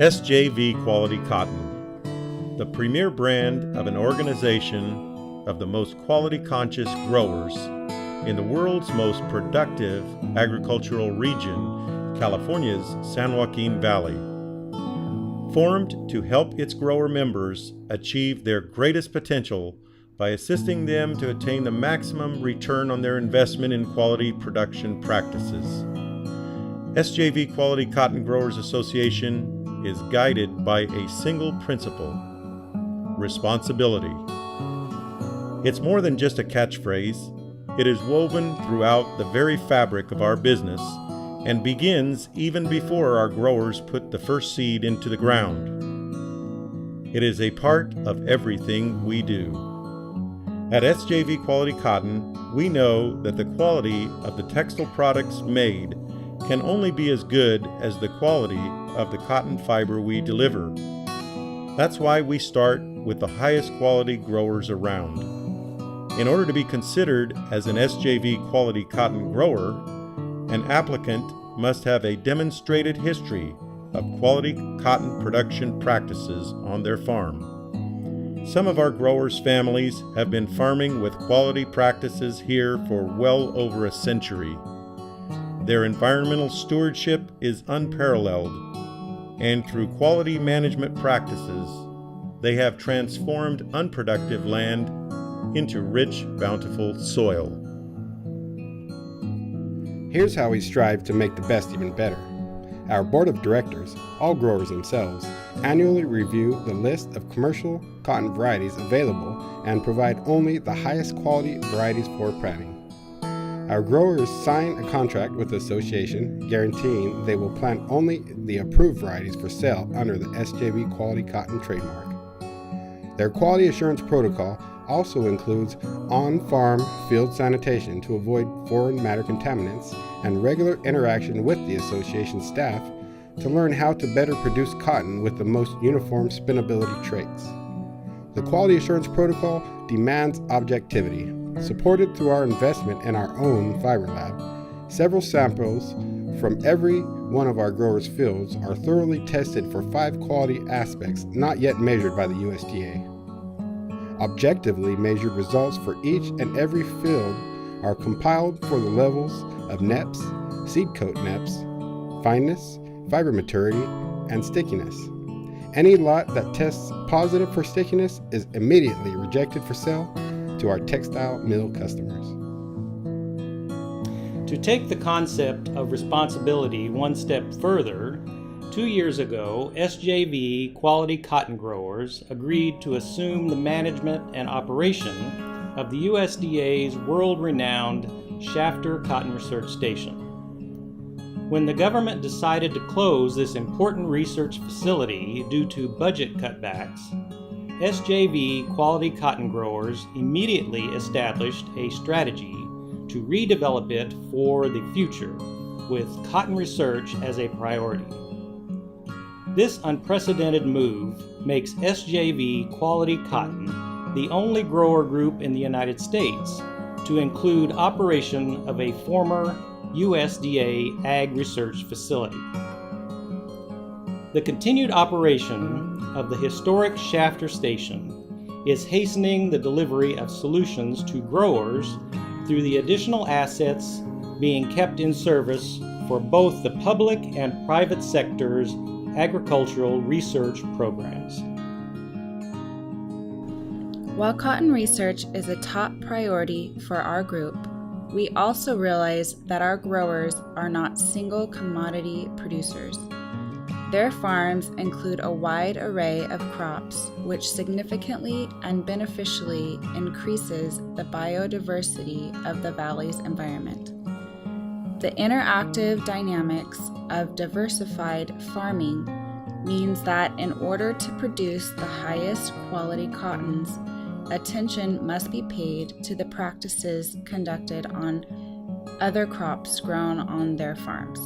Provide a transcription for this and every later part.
SJV Quality Cotton, the premier brand of an organization of the most quality-conscious growers in the world's most productive agricultural region, California's San Joaquin Valley. Formed to help its grower members achieve their greatest potential by assisting them to attain the maximum return on their investment in quality production practices. SJV Quality Cotton Growers Association is guided by a single principle: responsibility. It's more than just a catchphrase. It is woven throughout the very fabric of our business and begins even before our growers put the first seed into the ground. It is a part of everything we do. At SJV Quality Cotton, we know that the quality of the textile products made can only be as good as the quality of the cotton fiber we deliver. That's why we start with the highest quality growers around. In order to be considered as an SJV Quality Cotton grower, an applicant must have a demonstrated history of quality cotton production practices on their farm. Some of our growers' families have been farming with quality practices here for well over a century. Their environmental stewardship is unparalleled, and through quality management practices, they have transformed unproductive land into rich, bountiful soil. Here's how we strive to make the best even better. Our board of directors, all growers themselves, annually review the list of commercial cotton varieties available and provide only the highest quality varieties for planting. Our growers sign a contract with the association guaranteeing they will plant only the approved varieties for sale under the SJV Quality Cotton trademark. Their quality assurance protocol also includes on-farm field sanitation to avoid foreign matter contaminants and regular interaction with the association staff to learn how to better produce cotton with the most uniform spinnability traits. The quality assurance protocol demands objectivity. Supported through our investment in our own fiber lab, several samples from every one of our growers' fields are thoroughly tested for 5 quality aspects not yet measured by the USDA. Objectively measured results for each and every field are compiled for the levels of NEPs, seed coat NEPs, fineness, fiber maturity, and stickiness. Any lot that tests positive for stickiness is immediately rejected for sale to our textile mill customers. To take the concept of responsibility one step further, 2 years ago, SJV Quality Cotton Growers agreed to assume the management and operation of the USDA's world-renowned Shafter Cotton Research Station. When the government decided to close this important research facility due to budget cutbacks, SJV Quality Cotton Growers immediately established a strategy to redevelop it for the future, with cotton research as a priority. This unprecedented move makes SJV Quality Cotton the only grower group in the United States to include operation of a former USDA Ag Research facility. The continued operation of the historic Shafter Station is hastening the delivery of solutions to growers through the additional assets being kept in service for both the public and private sector's agricultural research programs. While cotton research is a top priority for our group, we also realize that our growers are not single commodity producers. Their farms include a wide array of crops, which significantly and beneficially increases the biodiversity of the valley's environment. The interactive dynamics of diversified farming means that in order to produce the highest quality cottons, attention must be paid to the practices conducted on other crops grown on their farms.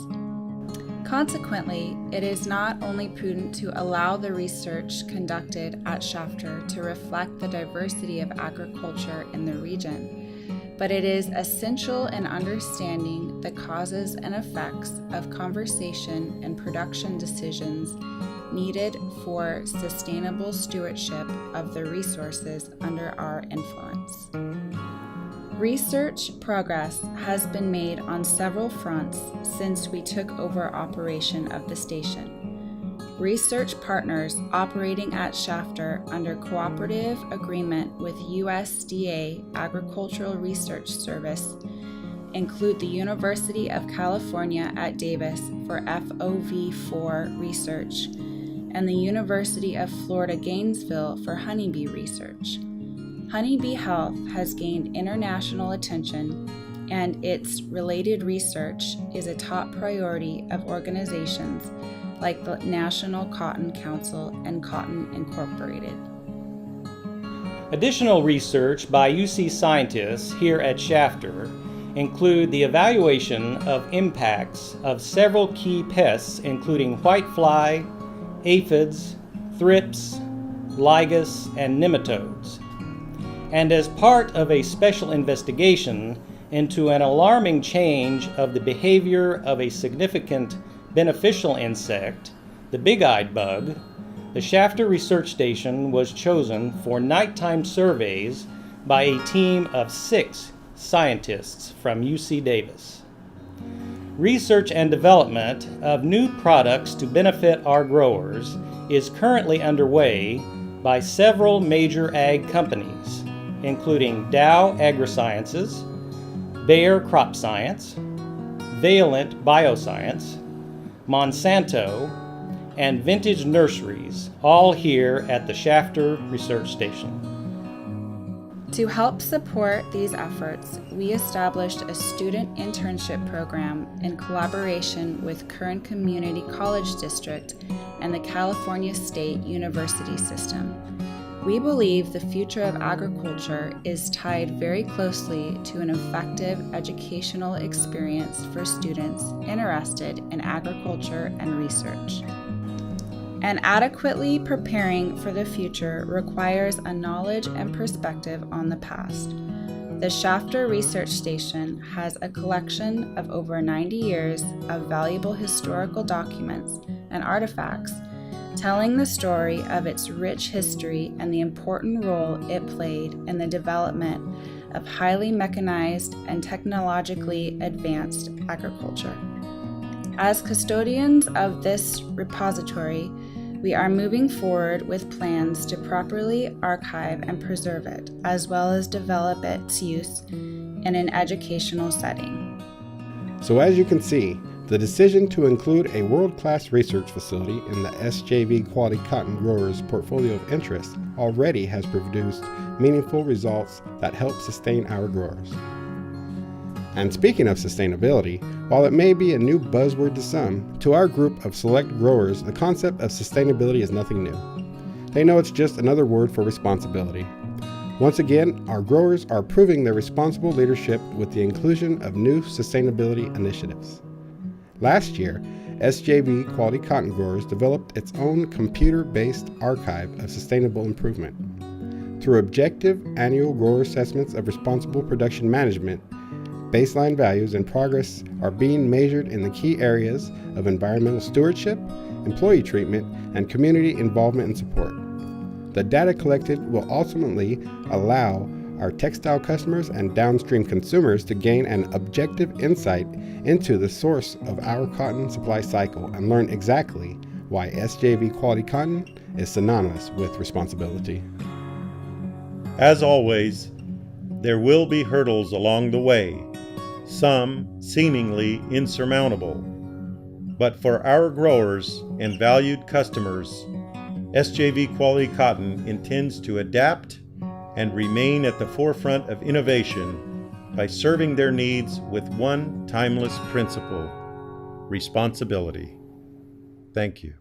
Consequently, it is not only prudent to allow the research conducted at Shafter to reflect the diversity of agriculture in the region, but it is essential in understanding the causes and effects of conservation and production decisions needed for sustainable stewardship of the resources under our influence. Research progress has been made on several fronts since we took over operation of the station. Research partners operating at Shafter under cooperative agreement with USDA Agricultural Research Service include the University of California at Davis for FOV4 research and the University of Florida Gainesville for honeybee research. Honeybee health has gained international attention, and its related research is a top priority of organizations like the National Cotton Council and Cotton Incorporated. Additional research by UC scientists here at Shafter include the evaluation of impacts of several key pests including whitefly, aphids, thrips, ligus, and nematodes. And as part of a special investigation into an alarming change of the behavior of a significant beneficial insect, the big-eyed bug, the Shafter Research Station was chosen for nighttime surveys by a team of 6 scientists from UC Davis. Research and development of new products to benefit our growers is currently underway by several major ag companies, including Dow AgroSciences, Bayer Crop Science, Valent Bioscience, Monsanto, and Vintage Nurseries, all here at the Shafter Research Station. To help support these efforts, we established a student internship program in collaboration with Kern Community College District and the California State University System. We believe the future of agriculture is tied very closely to an effective educational experience for students interested in agriculture and research. And adequately preparing for the future requires a knowledge and perspective on the past. The Shafter Research Station has a collection of over 90 years of valuable historical documents and artifacts telling the story of its rich history and the important role it played in the development of highly mechanized and technologically advanced agriculture. As custodians of this repository, we are moving forward with plans to properly archive and preserve it, as well as develop its use in an educational setting. So as you can see, the decision to include a world-class research facility in the SJV Quality Cotton Growers portfolio of interest already has produced meaningful results that help sustain our growers. And speaking of sustainability, while it may be a new buzzword to some, to our group of select growers, the concept of sustainability is nothing new. They know it's just another word for responsibility. Once again, our growers are proving their responsible leadership with the inclusion of new sustainability initiatives. Last year, SJV Quality Cotton Growers developed its own computer-based archive of sustainable improvement. Through objective annual grower assessments of responsible production management, baseline values and progress are being measured in the key areas of environmental stewardship, employee treatment, and community involvement and support. The data collected will ultimately allow our textile customers and downstream consumers to gain an objective insight into the source of our cotton supply cycle and learn exactly why SJV Quality Cotton is synonymous with responsibility. As always, there will be hurdles along the way, some seemingly insurmountable. But for our growers and valued customers, SJV Quality Cotton intends to adapt and remain at the forefront of innovation by serving their needs with one timeless principle: responsibility. Thank you.